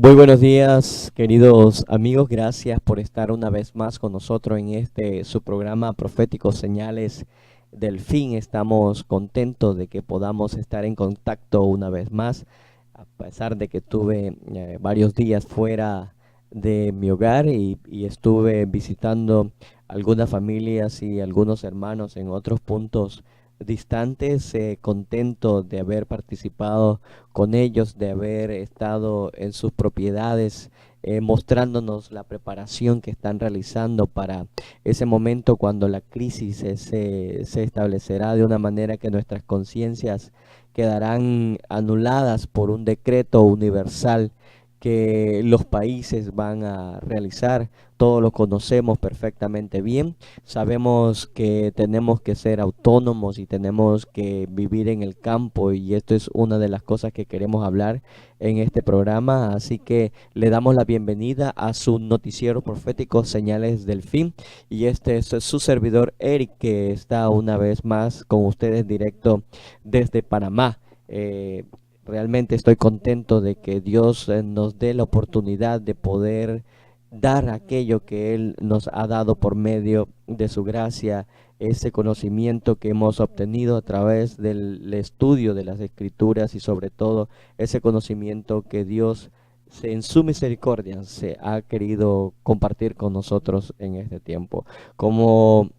Muy buenos días, queridos amigos. Gracias por estar una vez más con nosotros en su programa Profético Señales del Fin. Estamos contentos de que podamos estar en contacto una vez más, a pesar de que tuve varios días fuera de mi hogar y estuve visitando algunas familias y algunos hermanos en otros puntos distantes. Contento de haber participado con ellos, de haber estado en sus propiedades, mostrándonos la preparación que están realizando para ese momento cuando la crisis se establecerá de una manera que nuestras conciencias quedarán anuladas por un decreto universal que los países van a realizar. Todos lo conocemos perfectamente bien. Sabemos que tenemos que ser autónomos y tenemos que vivir en el campo, y esto es una de las cosas que queremos hablar en este programa. Así que le damos la bienvenida a su noticiero profético Señales del Fin, y este es su servidor Eric, que está una vez más con ustedes directo desde Panamá. Realmente estoy contento de que Dios nos dé la oportunidad de poder dar aquello que Él nos ha dado por medio de su gracia, ese conocimiento que hemos obtenido a través del estudio de las Escrituras, y sobre todo ese conocimiento que Dios en su misericordia se ha querido compartir con nosotros en este tiempo. Como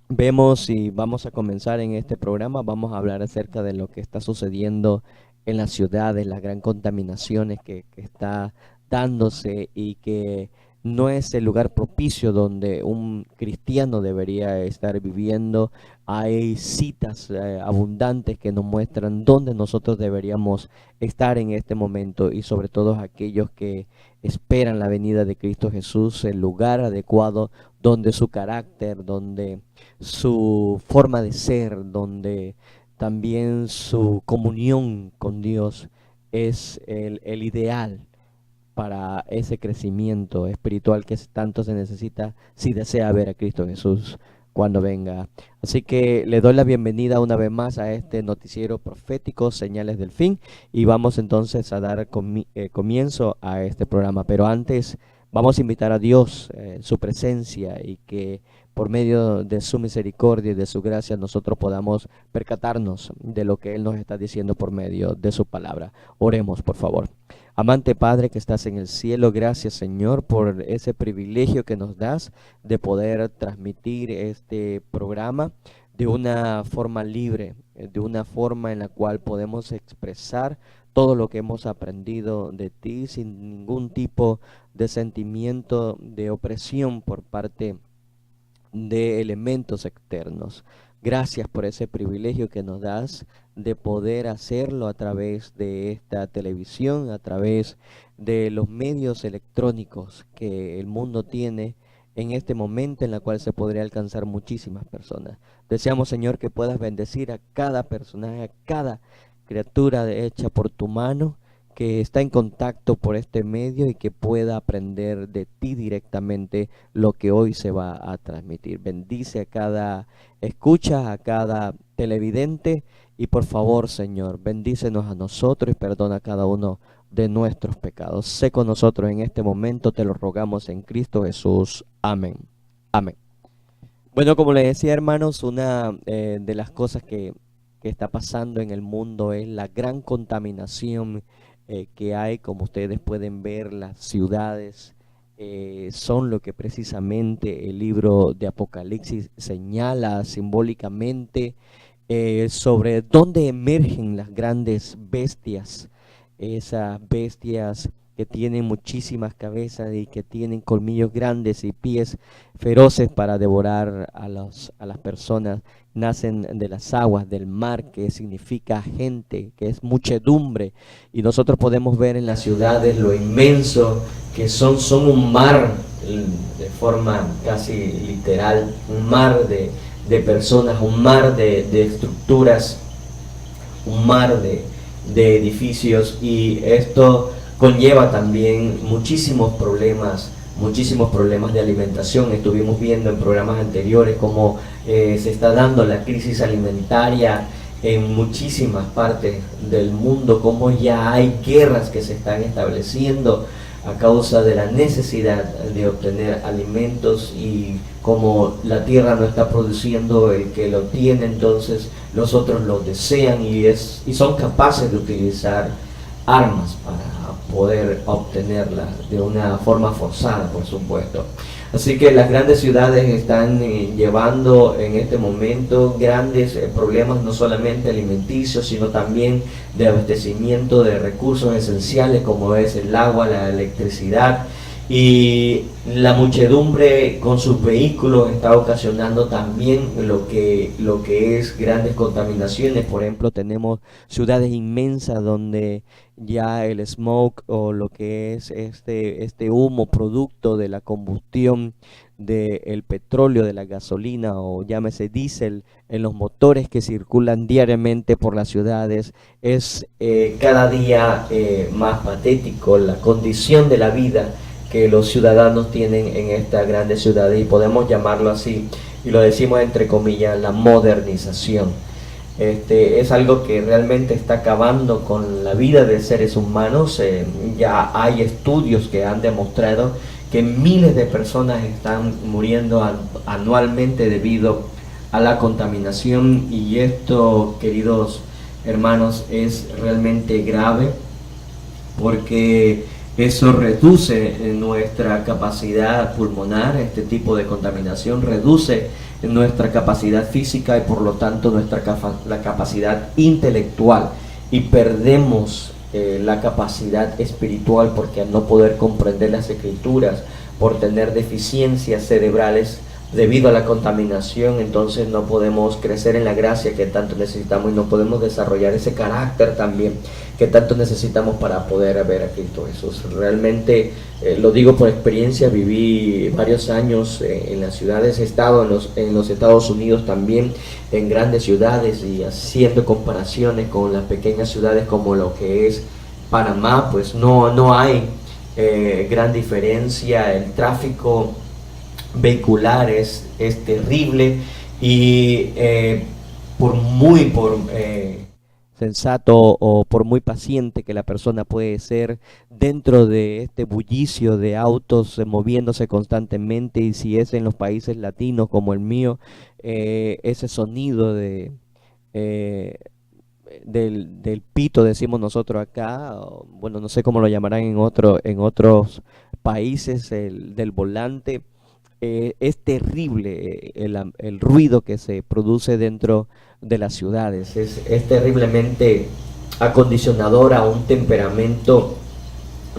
vemos y vamos a comenzar en este programa, vamos a hablar acerca de lo que está sucediendo en las ciudades, las gran contaminaciones que está dándose, y que no es el lugar propicio donde un cristiano debería estar viviendo. Hay citas abundantes que nos muestran dónde nosotros deberíamos estar en este momento, y sobre todo aquellos que esperan la venida de Cristo Jesús, el lugar adecuado donde su carácter, donde su forma de ser, donde también su comunión con Dios es el ideal para ese crecimiento espiritual que tanto se necesita si desea ver a Cristo Jesús cuando venga. Así que le doy la bienvenida una vez más a este noticiero profético Señales del Fin, y vamos entonces a dar comienzo a este programa. Pero antes vamos a invitar a Dios, su presencia, y que por medio de su misericordia y de su gracia nosotros podamos percatarnos de lo que Él nos está diciendo por medio de su palabra. Oremos, por favor. Amante Padre que estás en el cielo, gracias Señor por ese privilegio que nos das de poder transmitir este programa de una forma libre, de una forma en la cual podemos expresar todo lo que hemos aprendido de ti sin ningún tipo de sentimiento de opresión por parte de elementos externos. Gracias por ese privilegio que nos das de poder hacerlo a través de esta televisión, a través de los medios electrónicos que el mundo tiene en este momento, en la cual se podría alcanzar muchísimas personas. Deseamos, Señor, que puedas bendecir a cada personaje, a cada criatura hecha por tu mano, que está en contacto por este medio, y que pueda aprender de ti directamente lo que hoy se va a transmitir. Bendice a cada escucha, a cada televidente, y por favor, Señor, bendícenos a nosotros y perdona a cada uno de nuestros pecados. Sé con nosotros en este momento, te lo rogamos en Cristo Jesús. Amén. Amén. Bueno, como les decía, hermanos, una de las cosas que está pasando en el mundo es la gran contaminación que hay. Como ustedes pueden ver, las ciudades son lo que precisamente el libro de Apocalipsis señala simbólicamente, sobre dónde emergen las grandes bestias, esas bestias que tienen muchísimas cabezas y que tienen colmillos grandes y pies feroces para devorar a las personas. Nacen de las aguas del mar, que significa gente, que es muchedumbre, y nosotros podemos ver en las ciudades lo inmenso que son un mar, de forma casi literal, un mar de personas, un mar de estructuras, un mar de edificios, y esto conlleva también muchísimos problemas de alimentación. Estuvimos viendo en programas anteriores cómo se está dando la crisis alimentaria en muchísimas partes del mundo, cómo ya hay guerras que se están estableciendo a causa de la necesidad de obtener alimentos, y como la tierra no está produciendo el que lo tiene, entonces los otros lo desean y son capaces de utilizar armas para poder obtenerla de una forma forzada, por supuesto. Así que las grandes ciudades están llevando en este momento grandes problemas, no solamente alimenticios, sino también de abastecimiento de recursos esenciales como es el agua, la electricidad, y la muchedumbre con sus vehículos está ocasionando también lo que es grandes contaminaciones. Por ejemplo, tenemos ciudades inmensas donde ya el smoke, o lo que es este humo producto de la combustión del petróleo, de la gasolina, o llámese diésel, en los motores que circulan diariamente por las ciudades, es cada día más patético la condición de la vida que los ciudadanos tienen en estas grandes ciudades, y podemos llamarlo así, y lo decimos entre comillas, la modernización. Es algo que realmente está acabando con la vida de seres humanos. Ya hay estudios que han demostrado que miles de personas están muriendo anualmente debido a la contaminación, y esto, queridos hermanos, es realmente grave, porque eso reduce nuestra capacidad pulmonar. Este tipo de contaminación reduce nuestra capacidad física y por lo tanto la capacidad intelectual, y perdemos la capacidad espiritual, porque al no poder comprender las escrituras, por tener deficiencias cerebrales debido a la contaminación, entonces no podemos crecer en la gracia que tanto necesitamos, y no podemos desarrollar ese carácter también que tanto necesitamos para poder ver a Cristo Jesús. Realmente lo digo por experiencia, viví varios años en las ciudades, he estado en los Estados Unidos también, en grandes ciudades, y haciendo comparaciones con las pequeñas ciudades como lo que es Panamá, pues no hay gran diferencia. El tráfico vehicular es terrible, y por sensato o por muy paciente que la persona puede ser dentro de este bullicio de autos moviéndose constantemente, y si es en los países latinos como el mío, ese sonido del pito, decimos nosotros acá, bueno, no sé cómo lo llamarán en otros países, del volante. Es terrible el ruido que se produce dentro de las ciudades. Es terriblemente acondicionador a un temperamento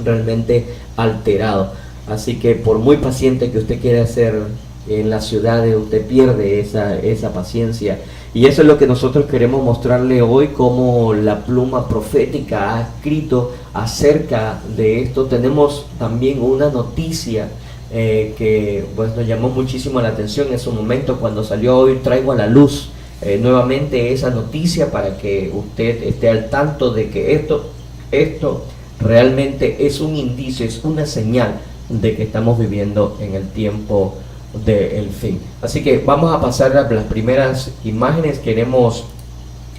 realmente alterado. Así que por muy paciente que usted quiera ser en las ciudades, usted pierde esa paciencia. Y eso es lo que nosotros queremos mostrarle hoy, como la pluma profética ha escrito acerca de esto. Tenemos también una noticia que pues nos llamó muchísimo la atención en su momento cuando salió. Hoy traigo a la luz nuevamente esa noticia para que usted esté al tanto de que esto realmente es un indicio, es una señal de que estamos viviendo en el tiempo del fin. Así que vamos a pasar a las primeras imágenes. Queremos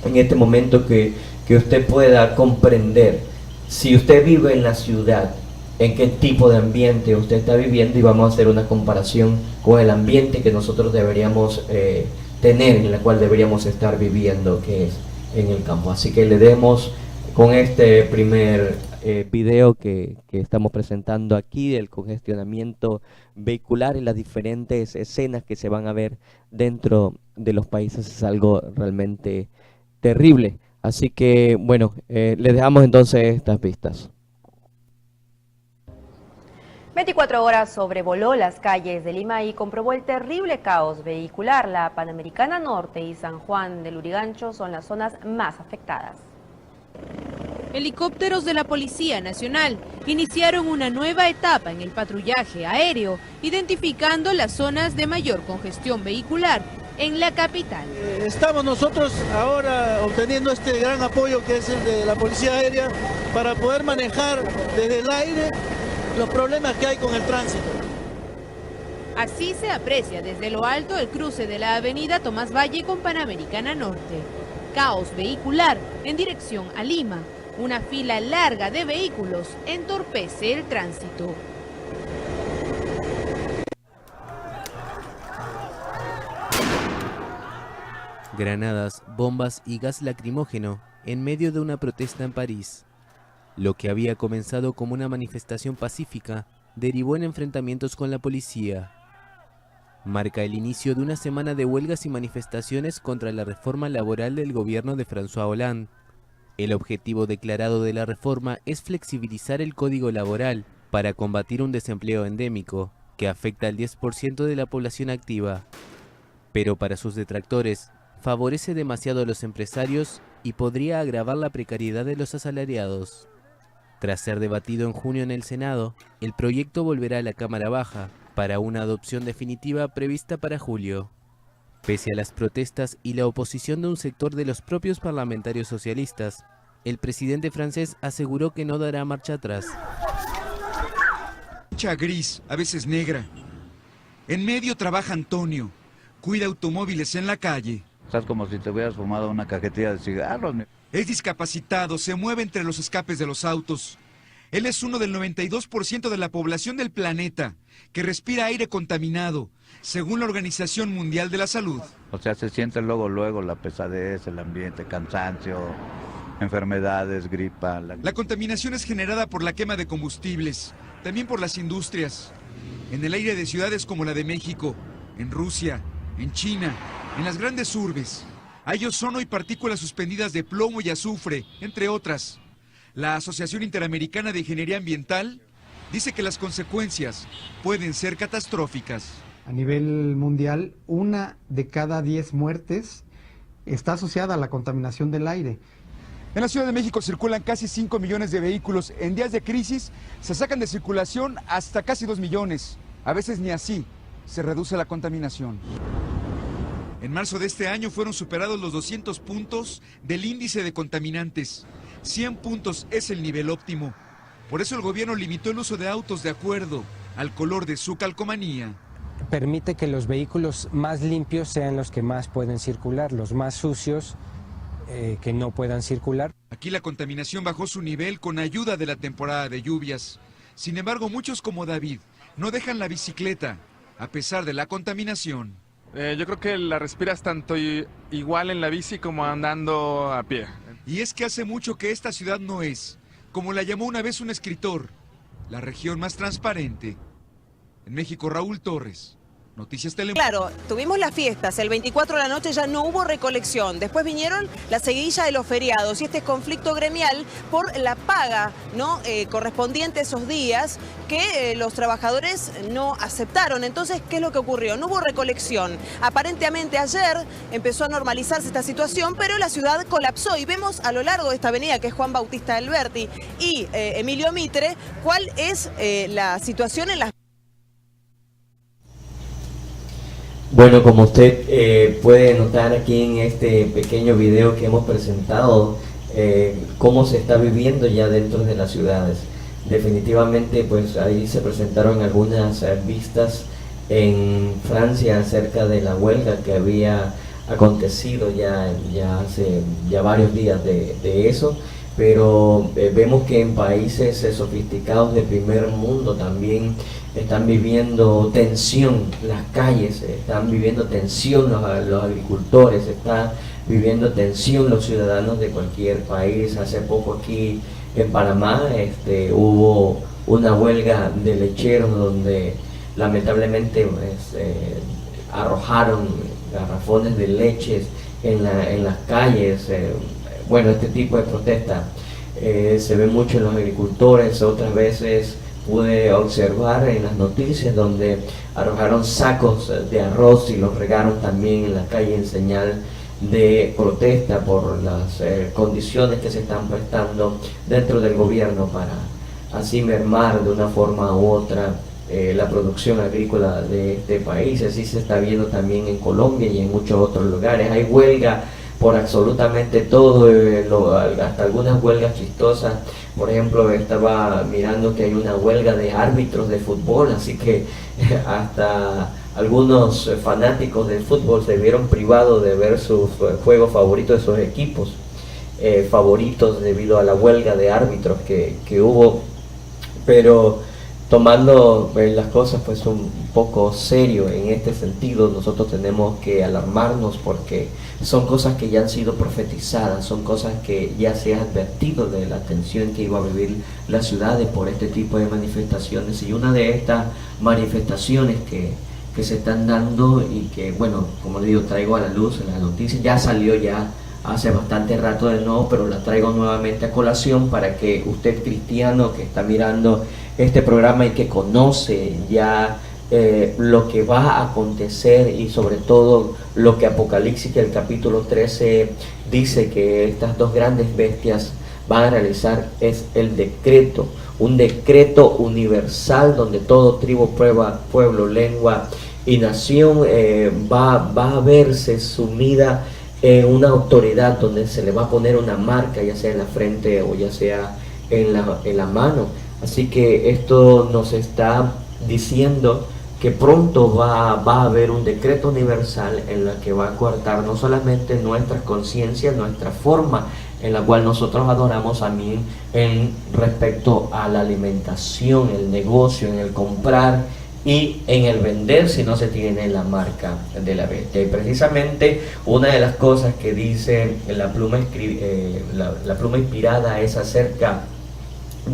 en este momento que usted pueda comprender, si usted vive en la ciudad, en qué tipo de ambiente usted está viviendo, y vamos a hacer una comparación con el ambiente que nosotros deberíamos tener, en la cual deberíamos estar viviendo, que es en el campo. Así que le demos con este primer video que estamos presentando aquí, del congestionamiento vehicular y las diferentes escenas que se van a ver dentro de los países. Es algo realmente terrible. Así que bueno, les dejamos entonces estas vistas. 24 horas sobrevoló las calles de Lima y comprobó el terrible caos vehicular. La Panamericana Norte y San Juan del Lurigancho son las zonas más afectadas. Helicópteros de la Policía Nacional iniciaron una nueva etapa en el patrullaje aéreo, identificando las zonas de mayor congestión vehicular en la capital. Estamos nosotros ahora obteniendo este gran apoyo que es el de la Policía Aérea para poder manejar desde el aire los problemas que hay con el tránsito. Así se aprecia desde lo alto el cruce de la avenida Tomás Valle con Panamericana Norte. caos vehicular en dirección a Lima. Una fila larga de vehículos entorpece el tránsito. Granadas, bombas y gas lacrimógeno en medio de una protesta en París. Lo que había comenzado como una manifestación pacífica derivó en enfrentamientos con la policía. Marca el inicio de una semana de huelgas y manifestaciones contra la reforma laboral del gobierno de François Hollande. El objetivo declarado de la reforma es flexibilizar el código laboral para combatir un desempleo endémico que afecta al 10% de la población activa. Pero para sus detractores, favorece demasiado a los empresarios y podría agravar la precariedad de los asalariados. Tras ser debatido en junio en el Senado, el proyecto volverá a la Cámara Baja para una adopción definitiva prevista para julio. Pese a las protestas y la oposición de un sector de los propios parlamentarios socialistas, el presidente francés aseguró que no dará marcha atrás. Mucha gris, a veces negra. En medio trabaja Antonio, cuida automóviles en la calle. Estás como si te hubieras fumado una cajetilla de cigarros. Es discapacitado, se mueve entre los escapes de los autos. Él es uno del 92% de la población del planeta que respira aire contaminado, según la Organización Mundial de la Salud. O sea, se siente luego la pesadez, el ambiente, cansancio, enfermedades, gripa. La contaminación es generada por la quema de combustibles, también por las industrias. En el aire de ciudades como la de México, en Rusia, en China, en las grandes urbes. Hay ozono y partículas suspendidas de plomo y azufre, entre otras. La Asociación Interamericana de Ingeniería Ambiental dice que las consecuencias pueden ser catastróficas. A nivel mundial, 1 de cada 10 muertes está asociada a la contaminación del aire. En la Ciudad de México circulan casi 5 millones de vehículos. En días de crisis se sacan de circulación hasta casi 2 millones. A veces ni así se reduce la contaminación. En marzo de este año fueron superados los 200 puntos del índice de contaminantes. 100 puntos es el nivel óptimo. Por eso el gobierno limitó el uso de autos de acuerdo al color de su calcomanía. Permite que los vehículos más limpios sean los que más pueden circular, los más sucios que no puedan circular. Aquí la contaminación bajó su nivel con ayuda de la temporada de lluvias. Sin embargo, muchos como David no dejan la bicicleta a pesar de la contaminación. Yo creo que la respiras tanto igual en la bici como andando a pie. Y es que hace mucho que esta ciudad no es, como la llamó una vez un escritor, la región más transparente. En México, Raúl Torres, Noticias Telemundo. Claro, tuvimos las fiestas, el 24 de la noche ya no hubo recolección, después vinieron la seguidilla de los feriados y este conflicto gremial por la paga correspondiente a esos días que los trabajadores no aceptaron. Entonces, ¿qué es lo que ocurrió? No hubo recolección. Aparentemente ayer empezó a normalizarse esta situación, pero la ciudad colapsó y vemos a lo largo de esta avenida, que es Juan Bautista Alberti y Emilio Mitre, cuál es la situación en las... Bueno, como usted puede notar aquí en este pequeño video que hemos presentado, cómo se está viviendo ya dentro de las ciudades. Definitivamente, pues ahí se presentaron algunas vistas en Francia acerca de la huelga que había acontecido ya hace varios días de eso, pero vemos que en países sofisticados de primer mundo también están viviendo tensión, las calles están viviendo tensión, los agricultores están viviendo tensión, los ciudadanos de cualquier país. Hace poco aquí en Panamá hubo una huelga de lecheros donde lamentablemente arrojaron garrafones de leches en las calles. Bueno, este tipo de protesta se ve mucho en los agricultores. Otras veces pude observar en las noticias donde arrojaron sacos de arroz y los regaron también en la calle en señal de protesta por las condiciones que se están prestando dentro del gobierno para así mermar de una forma u otra la producción agrícola de este país. Así se está viendo también en Colombia y en muchos otros lugares. Hay huelga por absolutamente todo, hasta algunas huelgas chistosas. Por ejemplo, estaba mirando que hay una huelga de árbitros de fútbol, así que hasta algunos fanáticos del fútbol se vieron privados de ver sus juegos favoritos de sus equipos favoritos debido a la huelga de árbitros que hubo, pero tomando las cosas pues un poco serio en este sentido, nosotros tenemos que alarmarnos porque son cosas que ya han sido profetizadas, son cosas que ya se ha advertido de la tensión que iba a vivir las ciudades por este tipo de manifestaciones, y una de estas manifestaciones que se están dando y que, bueno, como le digo, traigo a la luz en las noticias, ya salió ya hace bastante rato de nuevo, pero la traigo nuevamente a colación para que usted, cristiano, que está mirando este programa y que conoce ya lo que va a acontecer, y sobre todo lo que Apocalipsis, el capítulo 13 dice que estas dos grandes bestias van a realizar, es el decreto, un decreto universal donde todo tribu, pueblo, lengua y nación va a verse sumida en una autoridad donde se le va a poner una marca, ya sea en la frente o ya sea en la mano. Así que esto nos está diciendo que pronto va a haber un decreto universal en la que va a coartar no solamente nuestras conciencias, nuestra forma en la cual nosotros adoramos a mí en respecto a la alimentación, el negocio, en el comprar y en el vender si no se tiene la marca de la bestia. Y precisamente una de las cosas que dice la pluma inspirada es acerca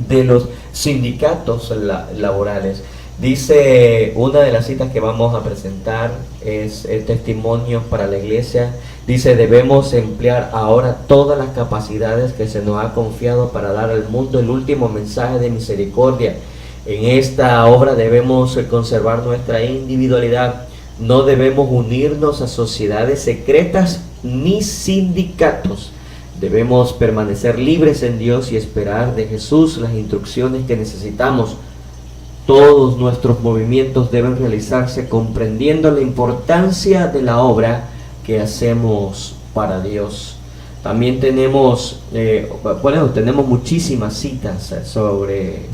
de los sindicatos laborales. Dice, una de las citas que vamos a presentar es el testimonio para la iglesia. Dice, debemos emplear ahora todas las capacidades que se nos ha confiado para dar al mundo el último mensaje de misericordia. En esta obra debemos conservar nuestra individualidad. No debemos unirnos a sociedades secretas ni sindicatos. Debemos permanecer libres en Dios y esperar de Jesús las instrucciones que necesitamos. Todos nuestros movimientos deben realizarse comprendiendo la importancia de la obra que hacemos para Dios. También tenemos, tenemos muchísimas citas sobre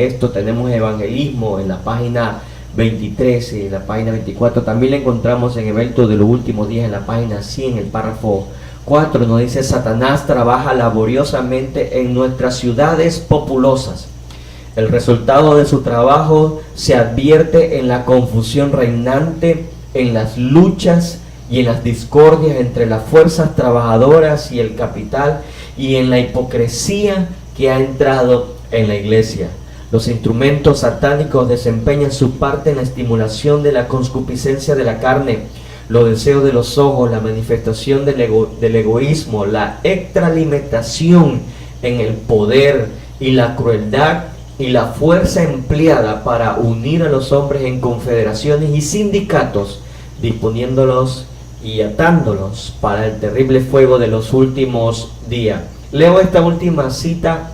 esto. Tenemos evangelismo en la página 23 y en la página 24. También la encontramos en Evento de los Últimos Días en la página 100, el párrafo 4. Nos dice, Satanás trabaja laboriosamente en nuestras ciudades populosas. El resultado de su trabajo se advierte en la confusión reinante, en las luchas y en las discordias entre las fuerzas trabajadoras y el capital, y en la hipocresía que ha entrado en la iglesia. Los instrumentos satánicos desempeñan su parte en la estimulación de la concupiscencia de la carne, los deseos de los ojos, la manifestación del egoísmo, la extralimitación en el poder y la crueldad y la fuerza empleada para unir a los hombres en confederaciones y sindicatos, disponiéndolos y atándolos para el terrible fuego de los últimos días. Leo esta última cita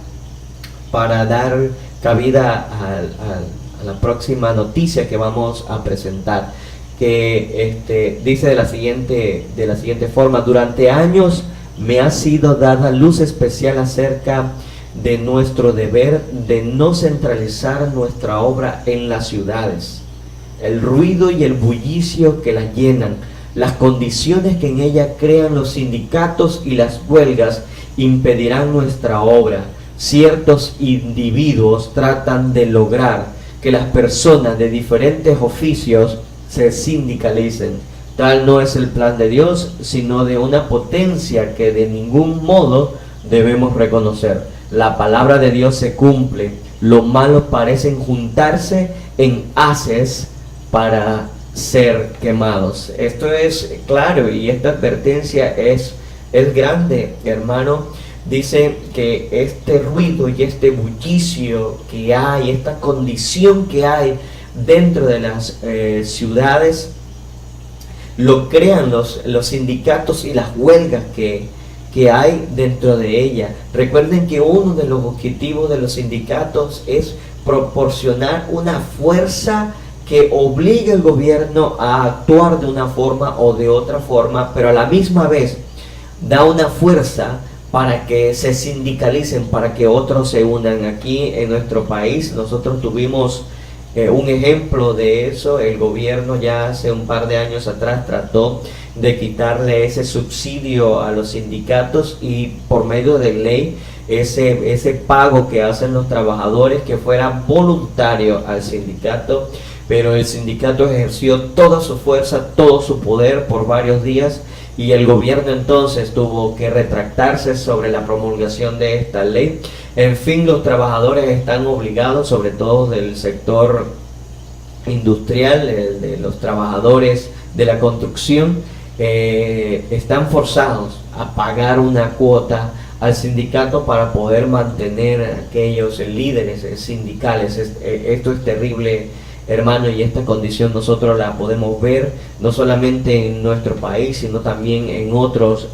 para dar cabida a la próxima noticia que vamos a presentar, que dice de la siguiente forma: durante años me ha sido dada luz especial acerca de nuestro deber de no centralizar nuestra obra en las ciudades. El ruido y el bullicio que las llenan, las condiciones que en ella crean los sindicatos y las huelgas impedirán nuestra obra. Ciertos individuos tratan de lograr que las personas de diferentes oficios se sindicalicen. Tal no es el plan de Dios, sino de una potencia que de ningún modo debemos reconocer. La palabra de Dios se cumple. Los malos parecen juntarse en haces para ser quemados. Esto es claro, y esta advertencia es grande, hermano. Dice que este ruido y este bullicio que hay, esta condición que hay dentro de las ciudades, lo crean los sindicatos y las huelgas que hay dentro de ella. Recuerden que uno de los objetivos de los sindicatos es proporcionar una fuerza que obligue al gobierno a actuar de una forma o de otra forma, pero a la misma vez da una fuerza para que se sindicalicen, para que otros se unan. Aquí en nuestro país nosotros tuvimos Un ejemplo de eso, el gobierno ya hace un par de años atrás trató de quitarle ese subsidio a los sindicatos y por medio de ley ese pago que hacen los trabajadores que fuera voluntario al sindicato, pero el sindicato ejerció toda su fuerza, todo su poder por varios días y el gobierno entonces tuvo que retractarse sobre la promulgación de esta ley. En fin, los trabajadores están obligados, sobre todo del sector industrial, de los trabajadores de la construcción, están forzados a pagar una cuota al sindicato para poder mantener a aquellos líderes sindicales. Esto es terrible, hermano, y esta condición nosotros la podemos ver no solamente en nuestro país, sino también en otros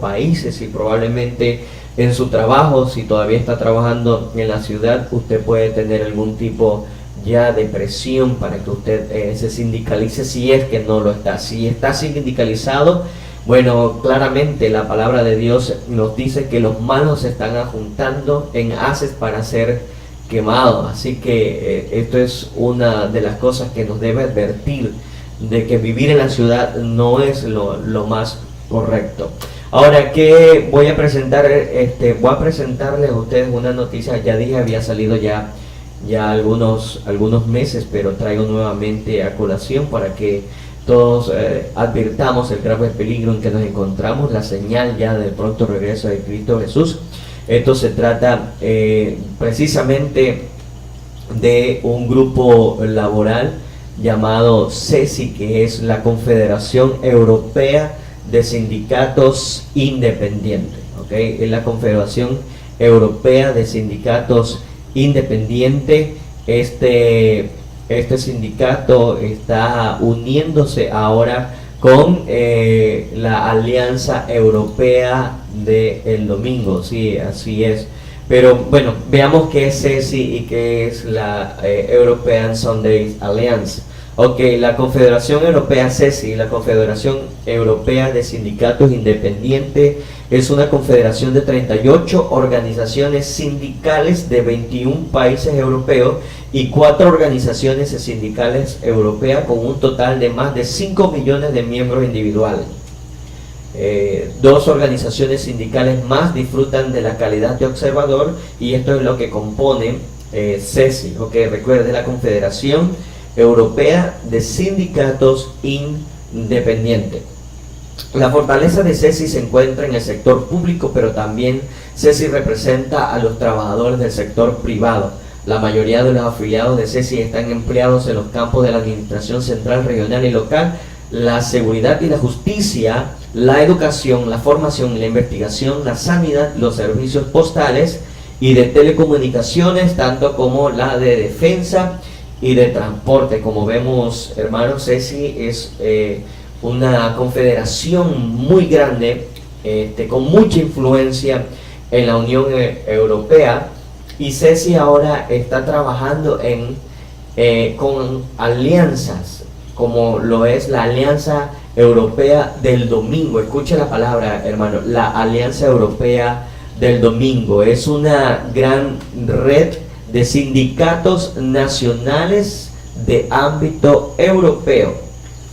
países, y probablemente en su trabajo, si todavía está trabajando en la ciudad, usted puede tener algún tipo ya de presión para que usted se sindicalice, si es que no lo está. Si está sindicalizado, bueno, claramente la palabra de Dios nos dice que los malos se están juntando en haces para ser quemados. Así que esto es una de las cosas que nos debe advertir de que vivir en la ciudad no es lo más correcto. Ahora que voy a presentarles a ustedes una noticia. Ya dije, había salido ya algunos meses, pero traigo nuevamente a colación para que todos advirtamos el grave peligro en que nos encontramos, la señal ya del pronto regreso de Cristo Jesús. Esto se trata precisamente de un grupo laboral llamado CESI, que es la Confederación Europea de Sindicatos Independientes, ¿okay? Es la Confederación Europea de Sindicatos Independientes. Este sindicato está uniéndose ahora con la Alianza Europea del Domingo, sí, así es. Pero bueno, veamos qué es CESI y qué es la European Sunday Alliance. Ok, la Confederación Europea CESI, la Confederación Europea de Sindicatos Independientes, es una confederación de 38 organizaciones sindicales de 21 países europeos y 4 organizaciones sindicales europeas con un total de más de 5 millones de miembros individuales. 2 organizaciones sindicales más disfrutan de la calidad de observador, y esto es lo que compone CESI. Ok, recuerde, la Confederación Europea de Sindicatos Independientes. La fortaleza de CESI se encuentra en el sector público, pero también CESI representa a los trabajadores del sector privado. La mayoría de los afiliados de CESI están empleados en los campos de la administración central, regional y local, la seguridad y la justicia, la educación, la formación y la investigación, la sanidad, los servicios postales y de telecomunicaciones, tanto como la de defensa y de transporte. Como vemos, hermanos, CESI es una confederación muy grande, con mucha influencia en la Unión Europea, y CESI ahora está trabajando con alianzas, como lo es la Alianza Europea del Domingo. Escucha la palabra, hermano, la Alianza Europea del Domingo. Es una gran red de sindicatos nacionales de ámbito europeo.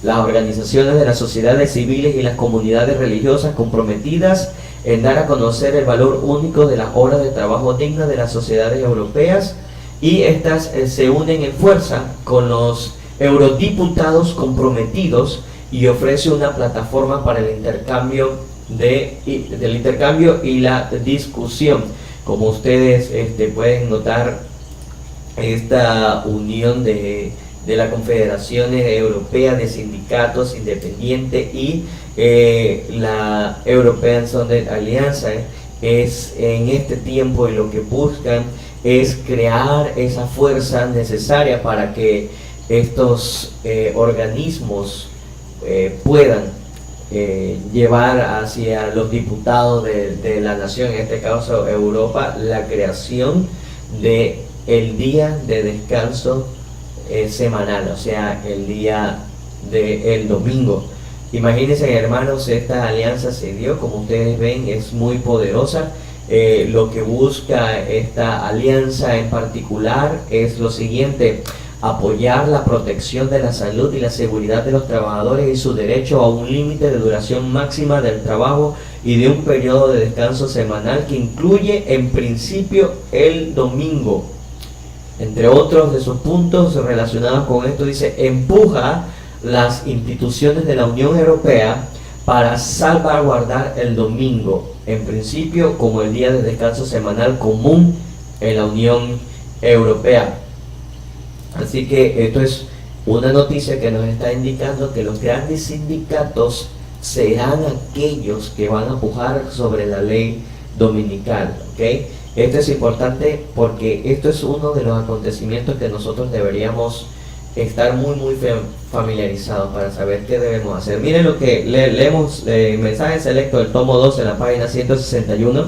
Las organizaciones de las sociedades civiles y las comunidades religiosas comprometidas en dar a conocer el valor único de las horas de trabajo dignas de las sociedades europeas, y estas se unen en fuerza con los eurodiputados comprometidos y ofrece una plataforma para el intercambio y la discusión. Como ustedes pueden notar, esta unión de la Confederación Europea de Sindicatos Independientes y la European Sunday Alliance es en este tiempo, y lo que buscan es crear esa fuerza necesaria para que estos organismos puedan llevar hacia los diputados de la nación, en este caso Europa, la creación de el día de descanso semanal, o sea, el día del domingo. Imagínense, hermanos, esta alianza se dio, como ustedes ven, es muy poderosa. Lo que busca esta alianza en particular es lo siguiente: apoyar la protección de la salud y la seguridad de los trabajadores y su derecho a un límite de duración máxima del trabajo y de un periodo de descanso semanal que incluye en principio el domingo. Entre otros de sus puntos relacionados con esto, dice, empuja las instituciones de la Unión Europea para salvaguardar el domingo, en principio como el día de descanso semanal común en la Unión Europea. Así que esto es una noticia que nos está indicando que los grandes sindicatos serán aquellos que van a pujar sobre la ley dominical, ¿ok? Esto es importante porque esto es uno de los acontecimientos que nosotros deberíamos estar muy familiarizados para saber qué debemos hacer. Miren lo que leemos, mensaje selecto del tomo 2 en la página 161.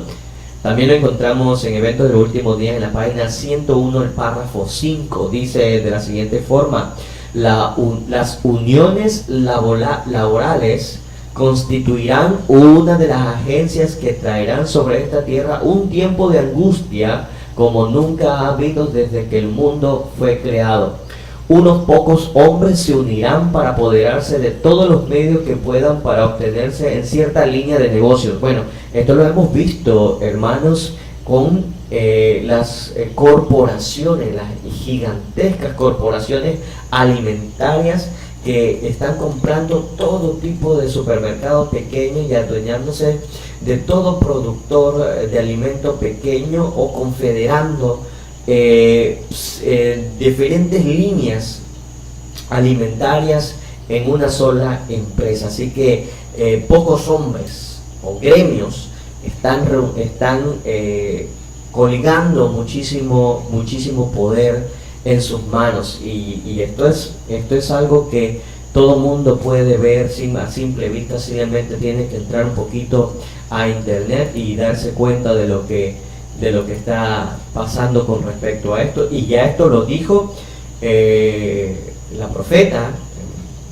También lo encontramos en eventos de los últimos días en la página 101, el párrafo 5. Dice de la siguiente forma: las uniones laborales constituirán una de las agencias que traerán sobre esta tierra un tiempo de angustia como nunca ha habido desde que el mundo fue creado. Unos pocos hombres se unirán para apoderarse de todos los medios que puedan para obtenerse en cierta línea de negocios. Bueno, esto lo hemos visto, hermanos, con las corporaciones, las gigantescas corporaciones alimentarias que están comprando todo tipo de supermercados pequeños y adueñándose de todo productor de alimento pequeño o confederando diferentes líneas alimentarias en una sola empresa. Así que pocos hombres o gremios están colgando muchísimo poder en sus manos, y esto es algo que todo mundo puede ver a simple vista. Simplemente tiene que entrar un poquito a internet y darse cuenta de lo que está pasando con respecto a esto. Y ya esto lo dijo la profeta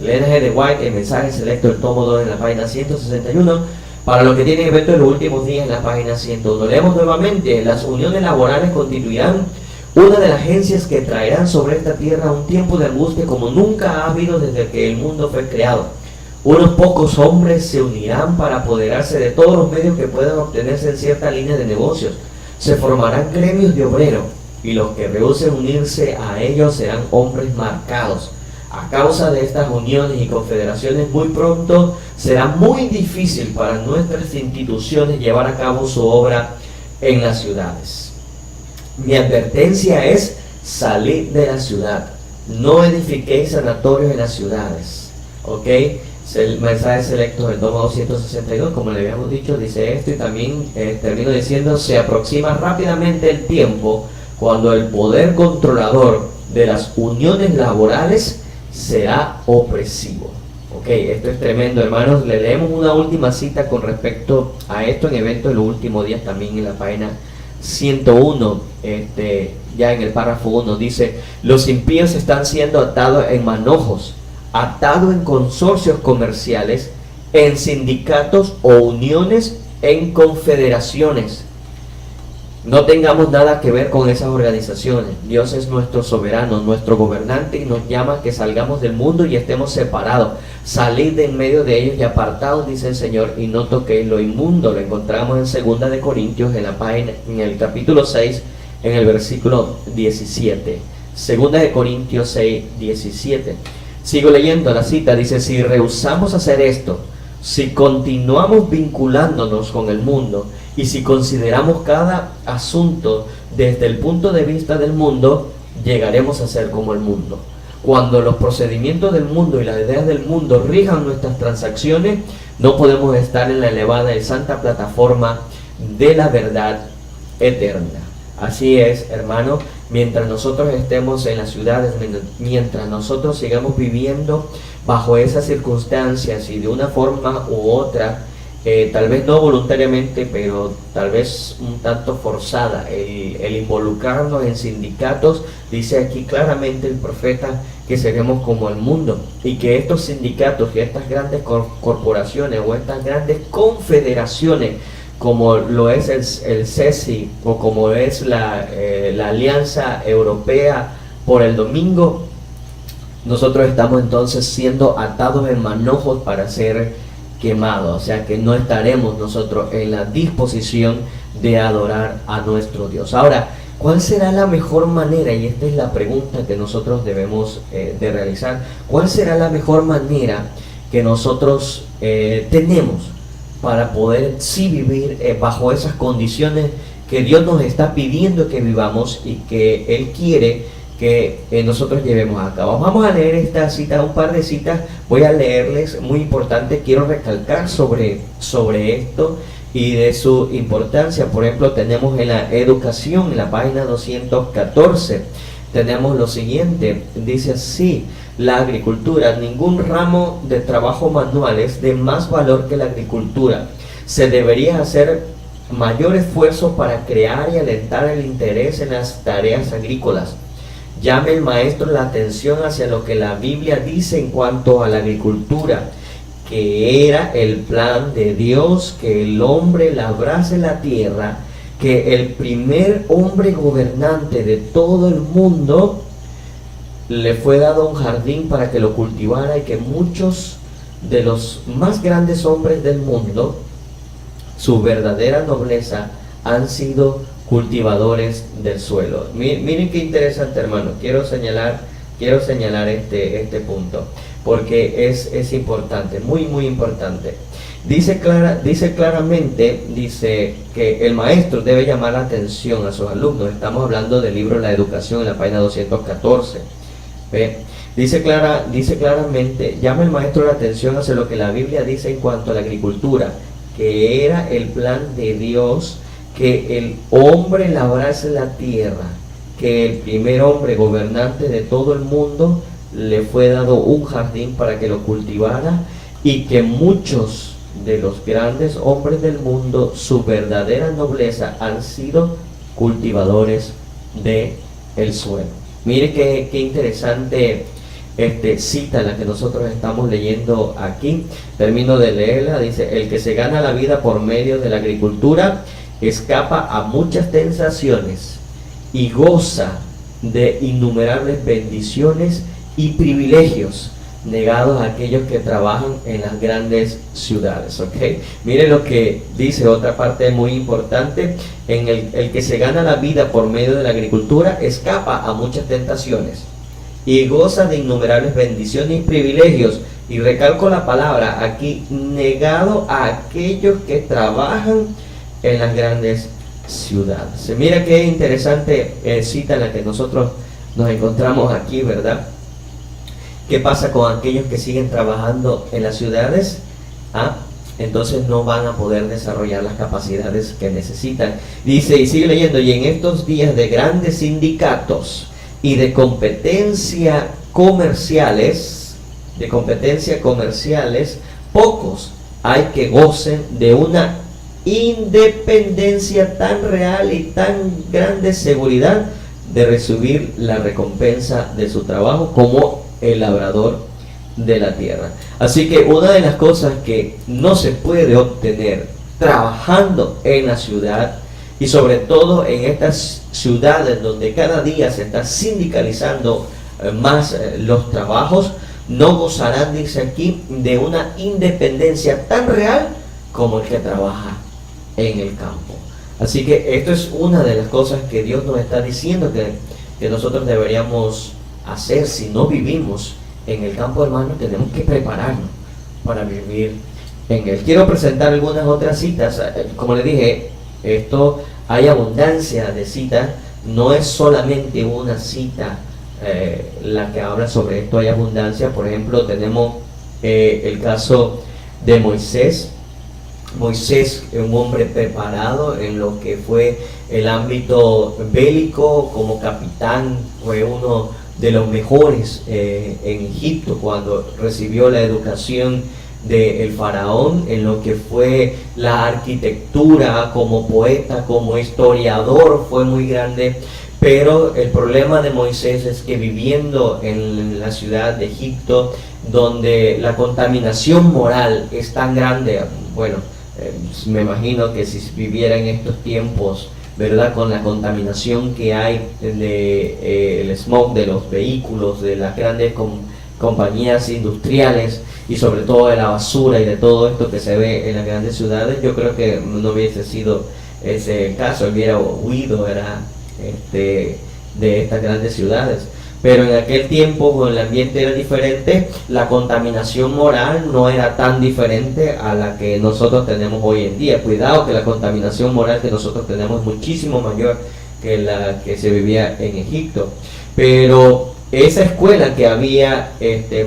Elena G. de White en mensaje selecto del tomo 2 en la página 161, para lo que tiene evento en los últimos días en la página 101. Leemos nuevamente: las uniones laborales constituirán una de las agencias que traerán sobre esta tierra un tiempo de angustia como nunca ha habido desde que el mundo fue creado. Unos pocos hombres se unirán para apoderarse de todos los medios que puedan obtenerse en cierta línea de negocios. Se formarán gremios de obreros, y los que rehúsen unirse a ellos serán hombres marcados. A causa de estas uniones y confederaciones, muy pronto será muy difícil para nuestras instituciones llevar a cabo su obra en las ciudades. Mi advertencia es: salid de la ciudad, no edifiquéis sanatorios en las ciudades. ¿Ok? El mensaje selecto del tomo 262, como le habíamos dicho, dice esto. Y también termino diciendo: se aproxima rápidamente el tiempo cuando el poder controlador de las uniones laborales será opresivo. Ok, esto es tremendo, hermanos. Le leemos una última cita con respecto a esto en eventos de los últimos días, también en la página 101, ya en el párrafo 1, dice: los impíos están siendo atados en manojos, atados en consorcios comerciales, en sindicatos o uniones, en confederaciones. No tengamos nada que ver con esas organizaciones. Dios es nuestro soberano, nuestro gobernante, y nos llama a que salgamos del mundo y estemos separados. Salid de en medio de ellos y apartados, dice el Señor, y no toquéis lo inmundo. Lo encontramos en 2 de Corintios, en el capítulo 6, en el versículo 17. 2 de Corintios 6, 17. Sigo leyendo la cita, dice: si rehusamos hacer esto, si continuamos vinculándonos con el mundo, y si consideramos cada asunto desde el punto de vista del mundo, llegaremos a ser como el mundo. Cuando los procedimientos del mundo y las ideas del mundo rijan nuestras transacciones, no podemos estar en la elevada y santa plataforma de la verdad eterna. Así es, hermano, mientras nosotros estemos en las ciudades, mientras nosotros sigamos viviendo bajo esas circunstancias y de una forma u otra, tal vez no voluntariamente, pero tal vez un tanto forzada, el involucrarnos en sindicatos, dice aquí claramente el profeta que seremos como el mundo, y que estos sindicatos y estas grandes corporaciones o estas grandes confederaciones, como lo es el CESI o como es la Alianza Europea por el Domingo, nosotros estamos entonces siendo atados en manojos para ser quemados, o sea que no estaremos nosotros en la disposición de adorar a nuestro Dios. Ahora, ¿cuál será la mejor manera? Y esta es la pregunta que nosotros debemos de realizar. ¿Cuál será la mejor manera que nosotros tenemos para poder sí vivir bajo esas condiciones que Dios nos está pidiendo que vivamos y que Él quiere que nosotros llevemos a cabo? Vamos a leer esta cita, un par de citas, voy a leerles, muy importante, quiero recalcar sobre esto y de su importancia. Por ejemplo, tenemos en la educación, en la página 214, tenemos lo siguiente, dice así: la agricultura, ningún ramo de trabajo manual es de más valor que la agricultura. Se debería hacer mayor esfuerzo para crear y alentar el interés en las tareas agrícolas. Llame el maestro la atención hacia lo que la Biblia dice en cuanto a la agricultura, que era el plan de Dios, que el hombre labrase la tierra, que el primer hombre gobernante de todo el mundo le fue dado un jardín para que lo cultivara, y que muchos de los más grandes hombres del mundo, su verdadera nobleza, han sido cultivadores del suelo. Miren qué interesante, hermano. Quiero señalar este punto, porque es importante, muy importante. Dice claramente que el maestro debe llamar la atención a sus alumnos. Estamos hablando del libro La Educación, en la página 214. ¿Ve? Dice claramente: llama el maestro la atención hacia lo que la Biblia dice en cuanto a la agricultura, que era el plan de Dios, que el hombre labrase la tierra, que el primer hombre gobernante de todo el mundo le fue dado un jardín para que lo cultivara, y que muchos de los grandes hombres del mundo, su verdadera nobleza, han sido cultivadores de el suelo. Mire qué interesante cita la que nosotros estamos leyendo aquí. Termino de leerla. Dice: el que se gana la vida por medio de la agricultura escapa a muchas tentaciones y goza de innumerables bendiciones y privilegios negados a aquellos que trabajan en las grandes ciudades. ¿Okay? Mire lo que dice otra parte muy importante: el que se gana la vida por medio de la agricultura escapa a muchas tentaciones y goza de innumerables bendiciones y privilegios. Y recalco la palabra aquí, negado a aquellos que trabajan en las grandes ciudades. Mira qué interesante cita en la que nosotros nos encontramos aquí, ¿verdad? ¿Qué pasa con aquellos que siguen trabajando en las ciudades? Entonces no van a poder desarrollar las capacidades que necesitan. Dice, y sigue leyendo: y en estos días de grandes sindicatos y de competencia comerciales, pocos hay que gocen de una independencia tan real y tan grande seguridad de recibir la recompensa de su trabajo como el labrador de la tierra. Así que una de las cosas que no se puede obtener trabajando en la ciudad, y sobre todo en estas ciudades donde cada día se está sindicalizando más los trabajos, no gozarán, dice aquí, de una independencia tan real como el que trabaja en el campo. Así que esto es una de las cosas que Dios nos está diciendo que nosotros deberíamos hacer. Si no vivimos en el campo, hermano, tenemos que prepararnos para vivir en él. Quiero presentar algunas otras citas. Como les dije, esto hay abundancia de citas, no es solamente una cita la que habla sobre esto, hay abundancia. Por ejemplo, tenemos el caso de Moisés. Moisés, un hombre preparado en lo que fue el ámbito bélico, como capitán, fue uno de los mejores en Egipto cuando recibió la educación del faraón, en lo que fue la arquitectura, como poeta, como historiador, fue muy grande. Pero el problema de Moisés es que viviendo en la ciudad de Egipto, donde la contaminación moral es tan grande, bueno, me imagino que si viviera en estos tiempos, ¿verdad?, con la contaminación que hay de el smog de los vehículos, de las grandes compañías industriales y sobre todo de la basura y de todo esto que se ve en las grandes ciudades, yo creo que no hubiese sido ese el caso, hubiera huido de estas grandes ciudades. Pero en aquel tiempo, cuando el ambiente era diferente, la contaminación moral no era tan diferente a la que nosotros tenemos hoy en día. Cuidado que la contaminación moral que nosotros tenemos es muchísimo mayor que la que se vivía en Egipto. Pero esa escuela que había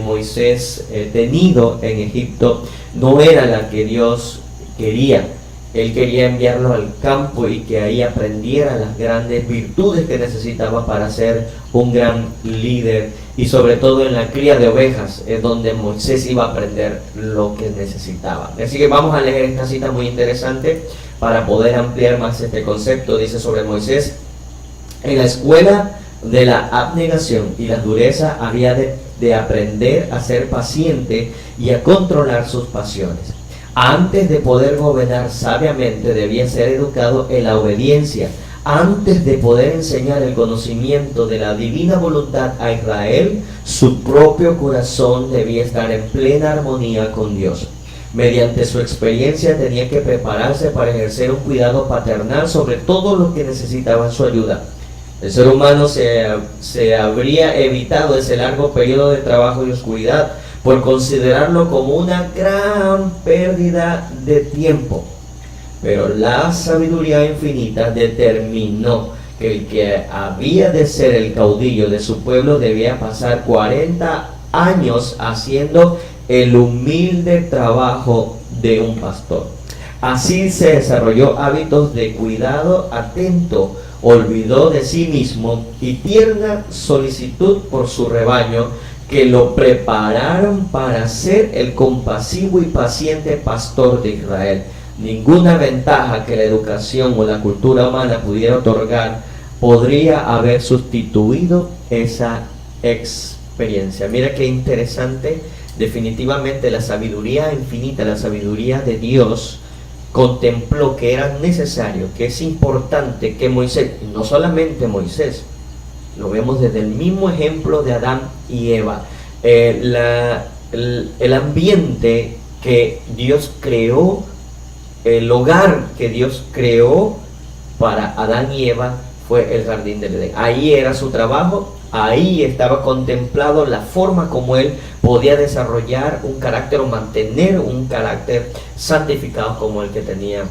Moisés tenido en Egipto no era la que Dios quería. Él quería enviarlo al campo y que ahí aprendiera las grandes virtudes que necesitaba para ser un gran líder, y sobre todo en la cría de ovejas es donde Moisés iba a aprender lo que necesitaba. Así que vamos a leer esta cita muy interesante para poder ampliar más este concepto. Dice sobre Moisés: en la escuela de la abnegación y la dureza había de aprender a ser paciente y a controlar sus pasiones. Antes de poder gobernar sabiamente debía ser educado en la obediencia. Antes de poder enseñar el conocimiento de la divina voluntad a Israel, su propio corazón debía estar en plena armonía con Dios. Mediante su experiencia tenía que prepararse para ejercer un cuidado paternal sobre todo los que necesitaban su ayuda. El ser humano se habría evitado ese largo periodo de trabajo y oscuridad por considerarlo como una gran pérdida de tiempo. Pero la sabiduría infinita determinó que el que había de ser el caudillo de su pueblo debía pasar 40 años haciendo el humilde trabajo de un pastor. Así se desarrolló hábitos de cuidado atento, olvidó de sí mismo y tierna solicitud por su rebaño, que lo prepararon para ser el compasivo y paciente pastor de Israel. Ninguna ventaja que la educación o la cultura humana pudiera otorgar podría haber sustituido esa experiencia. Mira qué interesante. Definitivamente la sabiduría infinita, la sabiduría de Dios, contempló que era necesario, que es importante que Moisés, no solamente Moisés, lo vemos desde el mismo ejemplo de Adán y Eva, el ambiente que Dios creó, el hogar que Dios creó para Adán y Eva fue el jardín del Edén. Ahí era su trabajo, ahí estaba contemplado la forma como él podía desarrollar un carácter o mantener un carácter santificado como el que tenía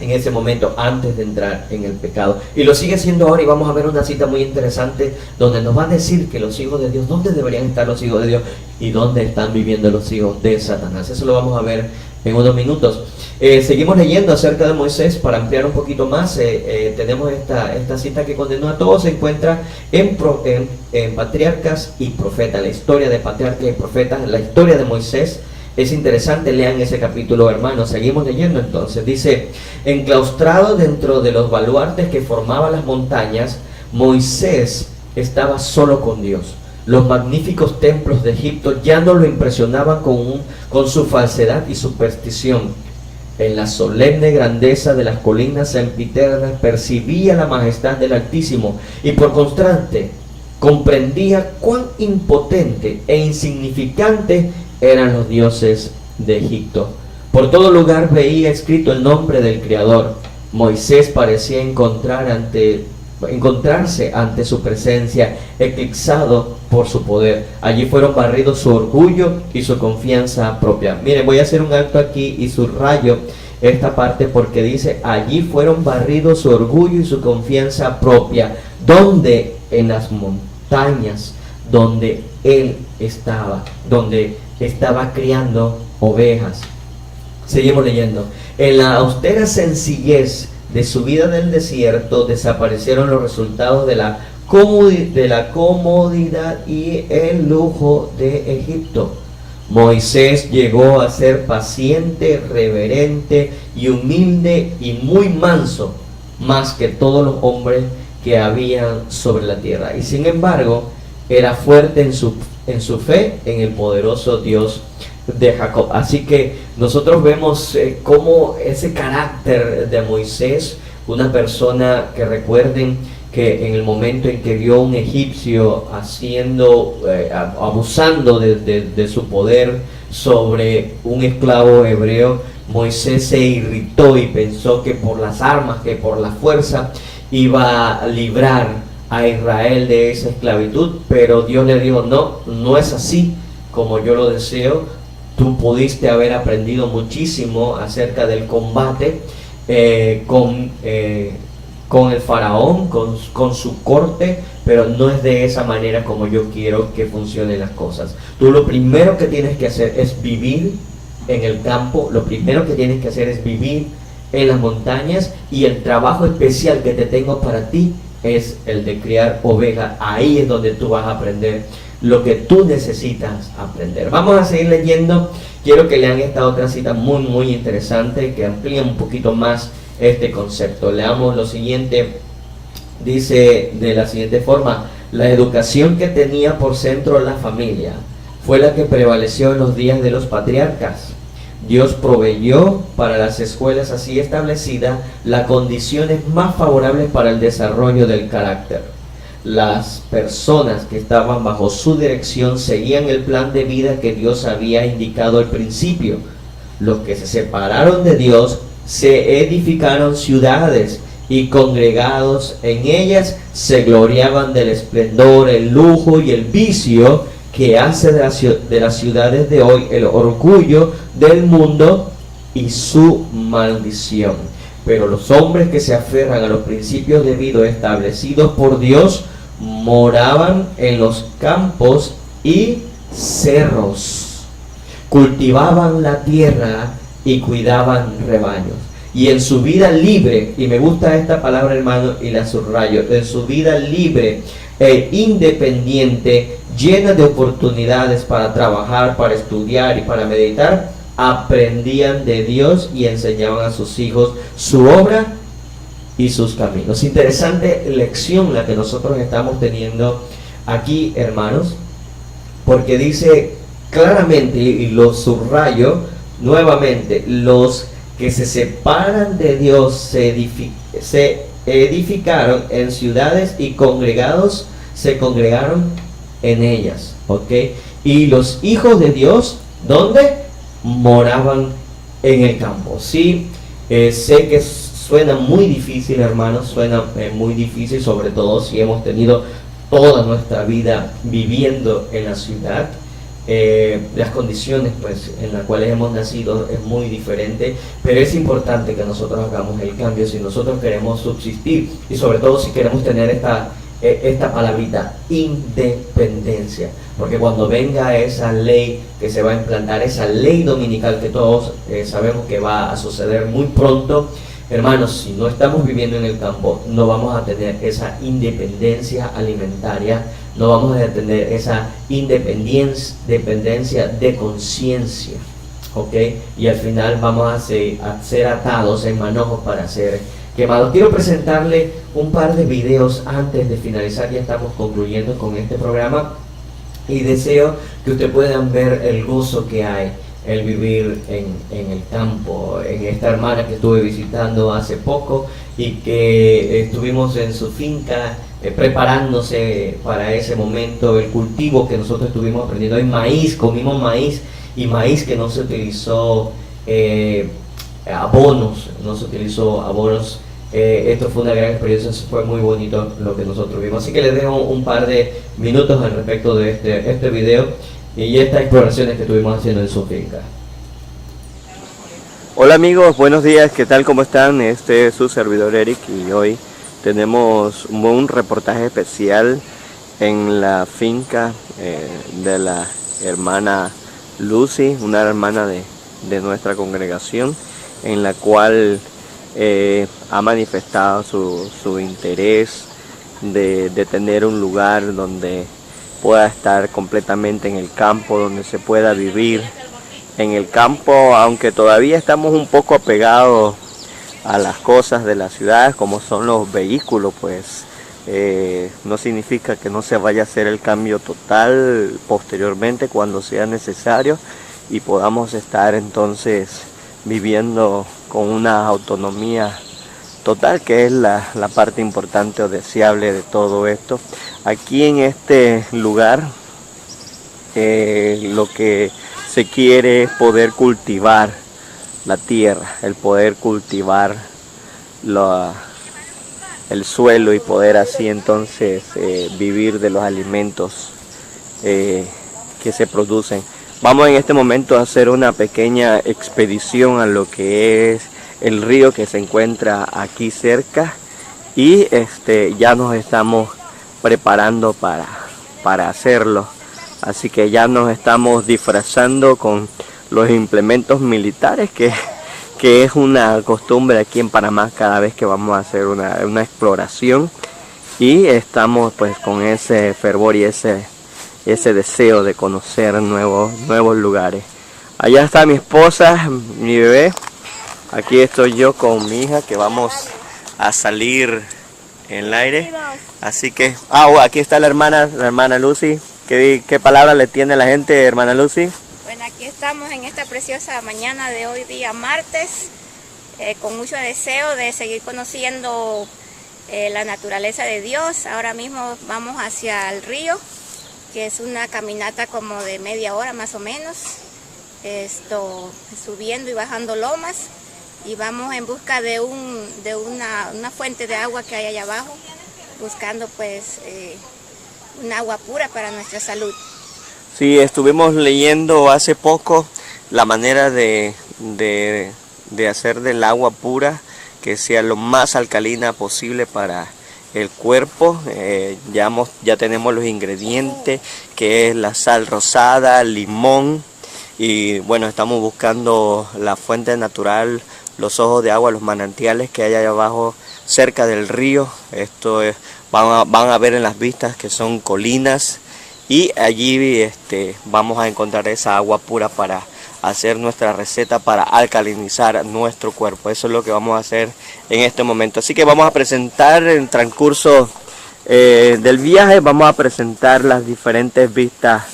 en ese momento antes de entrar en el pecado, y lo sigue siendo ahora. Y vamos a ver una cita muy interesante donde nos va a decir que los hijos de Dios, dónde deberían estar los hijos de Dios y dónde están viviendo los hijos de Satanás. Eso lo vamos a ver en unos minutos. Seguimos leyendo acerca de Moisés para ampliar un poquito más. Tenemos esta cita que continúa. Todo se encuentra en Patriarcas y Profetas, la historia de Patriarcas y Profetas, la historia de Moisés. Es interesante, lean ese capítulo, hermanos. Seguimos leyendo entonces. Dice: enclaustrado dentro de los baluartes que formaban las montañas, Moisés estaba solo con Dios. Los magníficos templos de Egipto ya no lo impresionaban con su falsedad y superstición. En la solemne grandeza de las colinas sempiternas percibía la majestad del Altísimo y por constante comprendía cuán impotente e insignificante eran los dioses de Egipto. Por todo lugar veía escrito el nombre del Creador. Moisés parecía encontrarse ante su presencia, eclipsado por su poder. Allí fueron barridos su orgullo y su confianza propia. Miren, voy a hacer un acto aquí y subrayo esta parte porque dice: allí fueron barridos su orgullo y su confianza propia. ¿Dónde? En las montañas donde él estaba, donde estaba criando ovejas. Seguimos leyendo. En la austera sencillez de su vida en el desierto desaparecieron los resultados de la comodidad y el lujo de Egipto. Moisés llegó a ser paciente, reverente y humilde y muy manso, más que todos los hombres que habían sobre la tierra. Y sin embargo, era fuerte en su fe en el poderoso Dios de Jacob. Así que nosotros vemos cómo ese carácter de Moisés, una persona que recuerden que en el momento en que vio a un egipcio abusando de su poder sobre un esclavo hebreo, Moisés se irritó y pensó que por las armas, que por la fuerza iba a librar a Israel de esa esclavitud, pero Dios le dijo: no es así como yo lo deseo. Tú pudiste haber aprendido muchísimo acerca del combate con el faraón, con su corte, pero no es de esa manera como yo quiero que funcionen las cosas. Tú lo primero que tienes que hacer es vivir en el campo, lo primero que tienes que hacer es vivir en las montañas, y el trabajo especial que te tengo para ti es el de criar ovejas. Ahí es donde tú vas a aprender lo que tú necesitas aprender. Vamos a seguir leyendo. Quiero que lean esta otra cita muy interesante que amplía un poquito más este concepto. Leamos lo siguiente. Dice de la siguiente forma: la educación que tenía por centro la familia fue la que prevaleció en los días de los patriarcas. Dios proveyó para las escuelas así establecidas las condiciones más favorables para el desarrollo del carácter. Las personas que estaban bajo su dirección seguían el plan de vida que Dios había indicado al principio. Los que se separaron de Dios se edificaron ciudades y congregados en ellas se gloriaban del esplendor, el lujo y el vicio que hace de las ciudades de hoy el orgullo del mundo y su maldición. Pero los hombres que se aferran a los principios de vida establecidos por Dios moraban en los campos y cerros, cultivaban la tierra y cuidaban rebaños. Y en su vida libre, y me gusta esta palabra, hermano, y la subrayo, en su vida libre e independiente, llena de oportunidades para trabajar, para estudiar y para meditar, aprendían de Dios y enseñaban a sus hijos su obra y sus caminos. Interesante lección la que nosotros estamos teniendo aquí, hermanos, porque dice claramente, y lo subrayo nuevamente: los que se separan de Dios se edificaron en ciudades y congregados se congregaron en ellas, ¿ok? Y los hijos de Dios, ¿dónde? Moraban en el campo. Sí, sé que suena muy difícil, hermanos, suena muy difícil, sobre todo si hemos tenido toda nuestra vida viviendo en la ciudad. Las condiciones pues en las cuales hemos nacido es muy diferente, pero es importante que nosotros hagamos el cambio si nosotros queremos subsistir, y sobre todo si queremos tener esta palabrita, independencia, porque cuando venga esa ley que se va a implantar, esa ley dominical que todos sabemos que va a suceder muy pronto, hermanos, si no estamos viviendo en el campo, no vamos a tener esa independencia alimentaria, no vamos a tener esa dependencia de conciencia, ¿ok? Y al final vamos a ser atados en manojos para ser quemados. Quiero presentarle un par de videos antes de finalizar, ya estamos concluyendo con este programa, y deseo que ustedes puedan ver el gozo que hay el vivir en el campo. En esta hermana que estuve visitando hace poco y que estuvimos en su finca preparándose para ese momento, el cultivo que nosotros estuvimos aprendiendo en maíz, comimos maíz, y maíz que no se utilizó abonos, esto fue una gran experiencia, fue muy bonito lo que nosotros vimos. Así que les dejo un par de minutos al respecto de este video y estas exploraciones que estuvimos haciendo en su finca. Hola amigos, buenos días, ¿qué tal? ¿Cómo están? Este es su servidor Eric, y hoy tenemos un reportaje especial en la finca de la hermana Lucy, una hermana de nuestra congregación, en la cual ha manifestado su interés de tener un lugar donde pueda estar completamente en el campo, donde se pueda vivir en el campo, aunque todavía estamos un poco apegados a las cosas de las ciudades como son los vehículos, pues no significa que no se vaya a hacer el cambio total posteriormente cuando sea necesario y podamos estar entonces viviendo con una autonomía total, que es la parte importante o deseable de todo esto. Aquí en este lugar lo que se quiere es poder cultivar la tierra, el poder cultivar el suelo y poder así entonces vivir de los alimentos que se producen. Vamos en este momento a hacer una pequeña expedición a lo que es el río que se encuentra aquí cerca y ya nos estamos preparando para hacerlo. Así que ya nos estamos disfrazando con los implementos militares que es una costumbre aquí en Panamá cada vez que vamos a hacer una exploración, y estamos pues con ese fervor y ese deseo de conocer nuevos lugares. Allá está mi esposa, mi bebé. Aquí estoy yo con mi hija que vamos a salir en el aire. Así que, aquí está la hermana Lucy. ¿Qué palabra le tiene a la gente, hermana Lucy? Bueno, aquí estamos en esta preciosa mañana de hoy día martes, con mucho deseo de seguir conociendo la naturaleza de Dios. Ahora mismo vamos hacia el río, que es una caminata como de media hora más o menos, subiendo y bajando lomas, y vamos en busca de una fuente de agua que hay allá abajo, buscando pues un agua pura para nuestra salud. Sí, estuvimos leyendo hace poco la manera de hacer del agua pura que sea lo más alcalina posible para el cuerpo. Ya tenemos los ingredientes, que es la sal rosada, limón, y bueno, estamos buscando la fuente natural, los ojos de agua, los manantiales que hay allá abajo cerca del río. Van a ver en las vistas que son colinas, y allí vamos a encontrar esa agua pura para hacer nuestra receta para alcalinizar nuestro cuerpo. Eso es lo que vamos a hacer en este momento. Así que vamos a presentar en el transcurso del viaje, vamos a presentar las diferentes vistas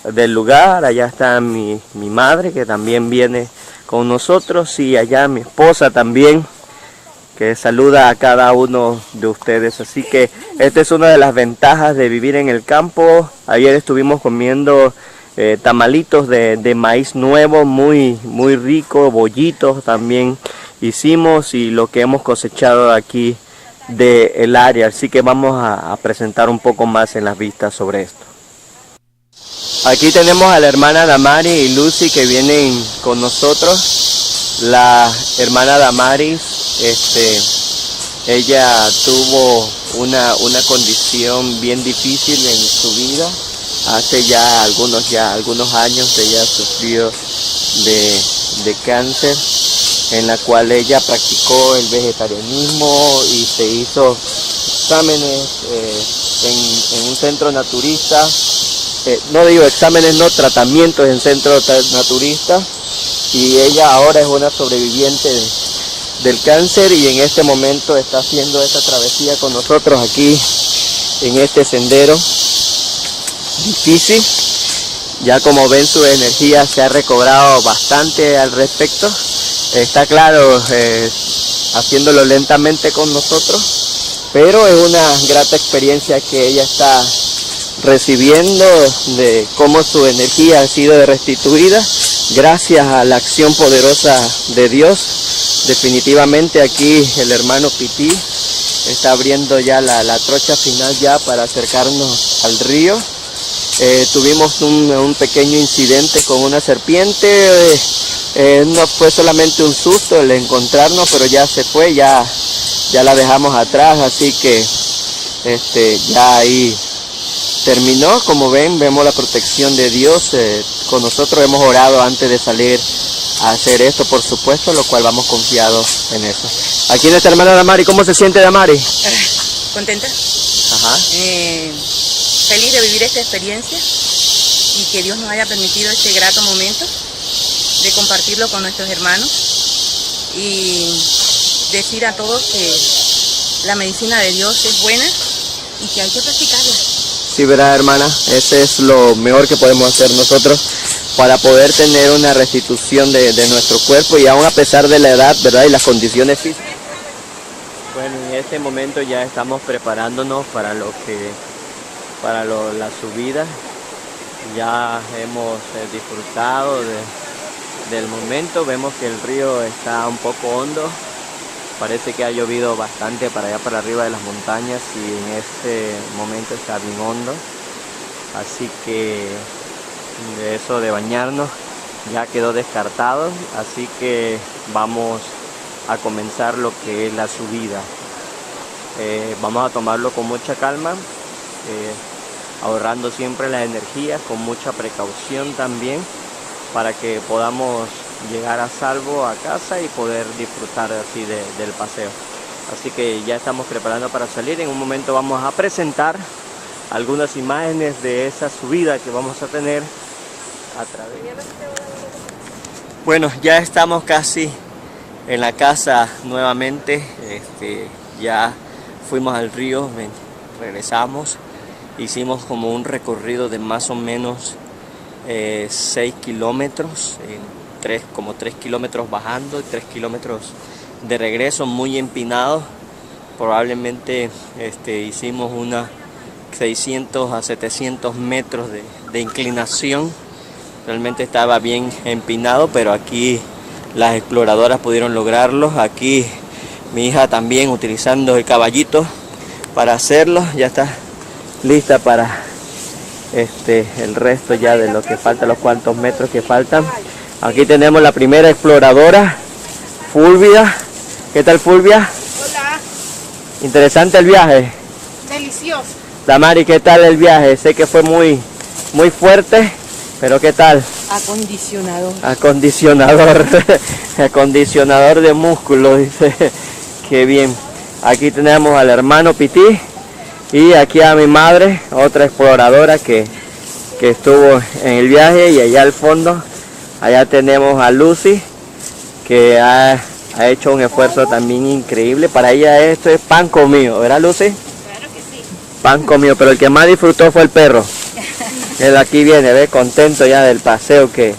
del lugar. Allá está mi madre, que también viene con nosotros, y allá mi esposa también, que saluda a cada uno de ustedes. Así que esta es una de las ventajas de vivir en el campo. Ayer estuvimos comiendo tamalitos de maíz nuevo, muy rico, bollitos también hicimos, y lo que hemos cosechado aquí del área. Así que vamos a presentar un poco más en las vistas sobre esto. Aquí tenemos a la hermana Damari y Lucy que vienen con nosotros. La hermana Damaris, ella tuvo una condición bien difícil en su vida. Hace ya algunos años ella sufrió de cáncer, en la cual ella practicó el vegetarianismo y se hizo exámenes en un centro naturista. Tratamientos en centro naturista, y ella ahora es una sobreviviente del cáncer, y en este momento está haciendo esta travesía con nosotros aquí en este sendero difícil. Ya como ven, su energía se ha recobrado bastante al respecto. Está claro, haciéndolo lentamente con nosotros, pero es una grata experiencia que ella está recibiendo, de cómo su energía ha sido restituida gracias a la acción poderosa de Dios. Definitivamente aquí el hermano Piti está abriendo ya la trocha final ya para acercarnos al río. Tuvimos un pequeño incidente con una serpiente. No fue solamente un susto el encontrarnos, pero ya se fue, ya la dejamos atrás, así que ya ahí terminó. Como ven, vemos la protección de Dios. Con nosotros hemos orado antes de salir a hacer esto, por supuesto, lo cual vamos confiados en eso. Aquí nuestra hermana Damari. ¿Cómo se siente, Damari? Contenta. Ajá. Feliz de vivir esta experiencia y que Dios nos haya permitido este grato momento de compartirlo con nuestros hermanos y decir a todos que la medicina de Dios es buena y que hay que practicarla. Sí, ¿verdad, hermana? Ese es lo mejor que podemos hacer nosotros para poder tener una restitución de nuestro cuerpo, y aún a pesar de la edad, ¿verdad?, y las condiciones físicas. Bueno, en este momento ya estamos preparándonos para la subida. Ya hemos disfrutado del momento. Vemos que el río está un poco hondo. Parece que ha llovido bastante para allá, para arriba de las montañas, y en este momento está bien hondo. Así que eso de bañarnos ya quedó descartado. Así que vamos a comenzar lo que es la subida. Vamos a tomarlo con mucha calma, ahorrando siempre las energías, con mucha precaución también, para que podamos llegar a salvo a casa y poder disfrutar así del paseo. Así que ya estamos preparando para salir. En un momento vamos a presentar algunas imágenes de esa subida que vamos a tener a través. Bueno, ya estamos casi en la casa nuevamente. Ya fuimos al río, regresamos, hicimos como un recorrido de más o menos 6 kilómetros, como 3 kilómetros bajando y 3 kilómetros de regreso, muy empinado. Probablemente hicimos unas 600 a 700 metros de inclinación. Realmente estaba bien empinado, pero aquí las exploradoras pudieron lograrlo. Aquí mi hija también utilizando el caballito para hacerlo. Ya está lista para el resto ya de lo que falta, los cuantos metros que faltan. Aquí tenemos la primera exploradora, Fulvia. ¿Qué tal, Fulvia? Hola. Interesante el viaje. Delicioso. Damari, ¿qué tal el viaje? Sé que fue muy fuerte, pero ¿qué tal? Acondicionador. Acondicionador de músculos, dice. Qué bien. Aquí tenemos al hermano Pití y aquí a mi madre, otra exploradora que estuvo en el viaje, y allá al fondo, allá tenemos a Lucy, que ha hecho un esfuerzo también increíble. Para ella esto es pan comido, ¿verdad, Lucy? Claro que sí. Pan comido, pero el que más disfrutó fue el perro. Él aquí viene, ve, contento ya del paseo que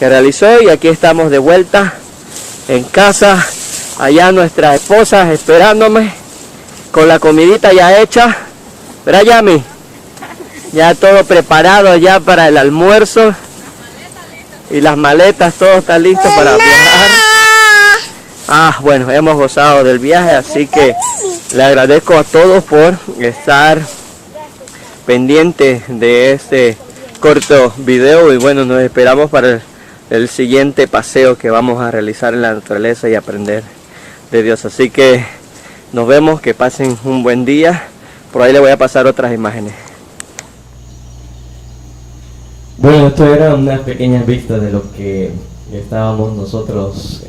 realizó, y aquí estamos de vuelta en casa. Allá nuestras esposas esperándome con la comidita ya hecha, ¿verdad, Yami? Ya todo preparado ya para el almuerzo, y las maletas, todo está listo para viajar. Bueno, hemos gozado del viaje, así que le agradezco a todos por estar pendientes de este corto video, y bueno, nos esperamos para el siguiente paseo que vamos a realizar en la naturaleza y aprender de Dios. Así que nos vemos, que pasen un buen día. Por ahí le voy a pasar otras imágenes. Bueno, esto era unas pequeñas vistas de lo que estábamos nosotros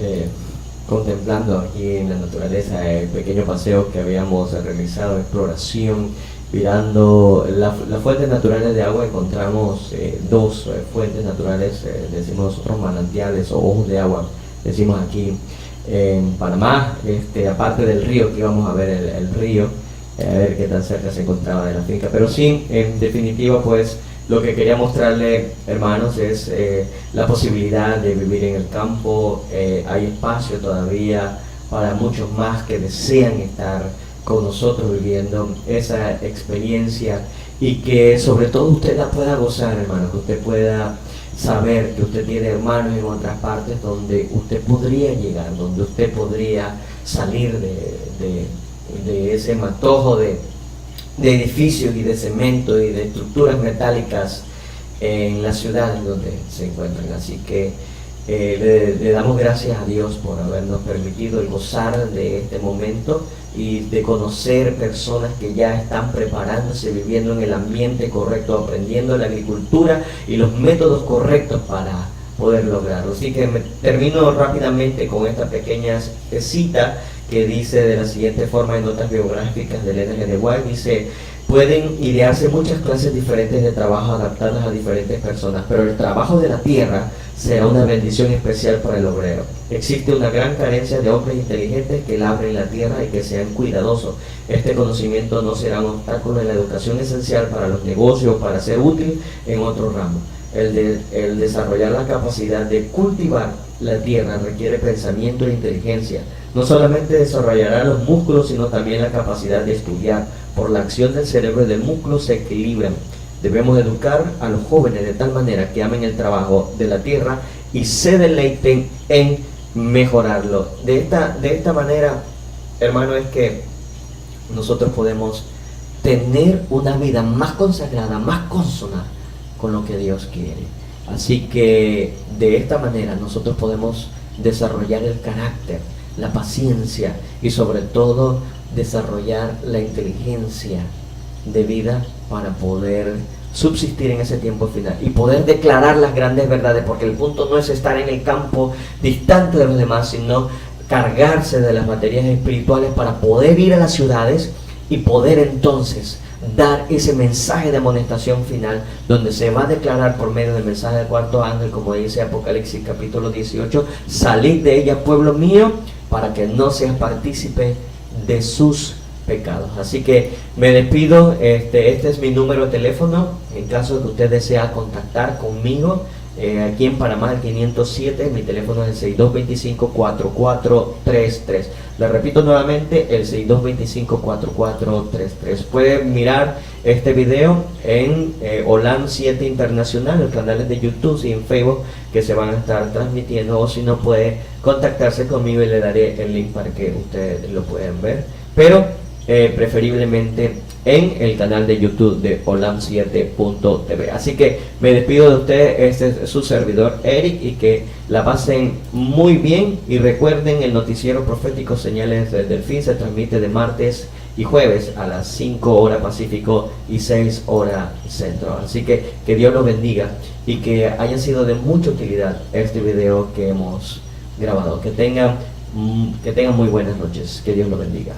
contemplando aquí en la naturaleza, el pequeño paseo que habíamos realizado, exploración, mirando las fuentes naturales de agua. Encontramos dos fuentes naturales, decimos nosotros manantiales o ojos de agua, decimos aquí en Panamá, aparte del río, que íbamos a ver el río, a ver qué tan cerca se encontraba de la finca. Pero sí, en definitiva, pues lo que quería mostrarle, hermanos, es la posibilidad de vivir en el campo. Hay espacio todavía para muchos más que desean estar con nosotros viviendo esa experiencia, y que sobre todo usted la pueda gozar, hermano, que usted pueda saber que usted tiene hermanos en otras partes donde usted podría llegar, donde usted podría salir de ese matojo de edificios y de cemento y de estructuras metálicas en la ciudad donde se encuentran. Así que le damos gracias a Dios por habernos permitido el gozar de este momento y de conocer personas que ya están preparándose, viviendo en el ambiente correcto, aprendiendo la agricultura y los métodos correctos para poder lograrlo. Así que termino rápidamente con esta pequeña cita que dice de la siguiente forma en notas biográficas de Ellen G. White. Dice: pueden idearse muchas clases diferentes de trabajo adaptadas a diferentes personas, pero el trabajo de la tierra será una bendición especial para el obrero. Existe una gran carencia de hombres inteligentes que labren la tierra y que sean cuidadosos. Este conocimiento no será un obstáculo en la educación esencial para los negocios, para ser útil en otro ramo. El desarrollar la capacidad de cultivar la tierra requiere pensamiento e inteligencia. no solamente desarrollará los músculos, sino también la capacidad de estudiar. Por la acción del cerebro y del músculo se equilibran. Debemos educar a los jóvenes de tal manera que amen el trabajo de la tierra y se deleiten en mejorarlo. De esta manera, hermano, es que nosotros podemos tener una vida más consagrada, más consona con lo que Dios quiere. Así que de esta manera nosotros podemos desarrollar el carácter, la paciencia y sobre todo desarrollar la inteligencia de vida para poder subsistir en ese tiempo final y poder declarar las grandes verdades, porque el punto no es estar en el campo distante de los demás, sino cargarse de las materias espirituales para poder ir a las ciudades y poder entonces dar ese mensaje de amonestación final, donde se va a declarar por medio del mensaje del cuarto ángel, como dice Apocalipsis capítulo 18, salid de ella, pueblo mío, para que no seas partícipe de sus pecados. Así que me despido. Este es mi número de teléfono en caso de que usted desea contactar conmigo. Aquí en Panamá, el 507, mi teléfono es el 6225-4433. Le repito nuevamente, el 6225-4433. Pueden mirar este video en OLAM 7 Internacional, los canales de YouTube y en Facebook que se van a estar transmitiendo, o si no puede contactarse conmigo y le daré el link para que ustedes lo puedan ver, pero preferiblemente en el canal de YouTube de olam7.tv. Así que me despido de ustedes. Este es su servidor Eric, y que la pasen muy bien, y recuerden, el noticiero profético Señales del Fin se transmite de martes y jueves a las 5 horas Pacífico y 6 horas Centro. Así que Dios los bendiga y que haya sido de mucha utilidad este video que hemos grabado. Que tengan muy buenas noches. Que Dios los bendiga.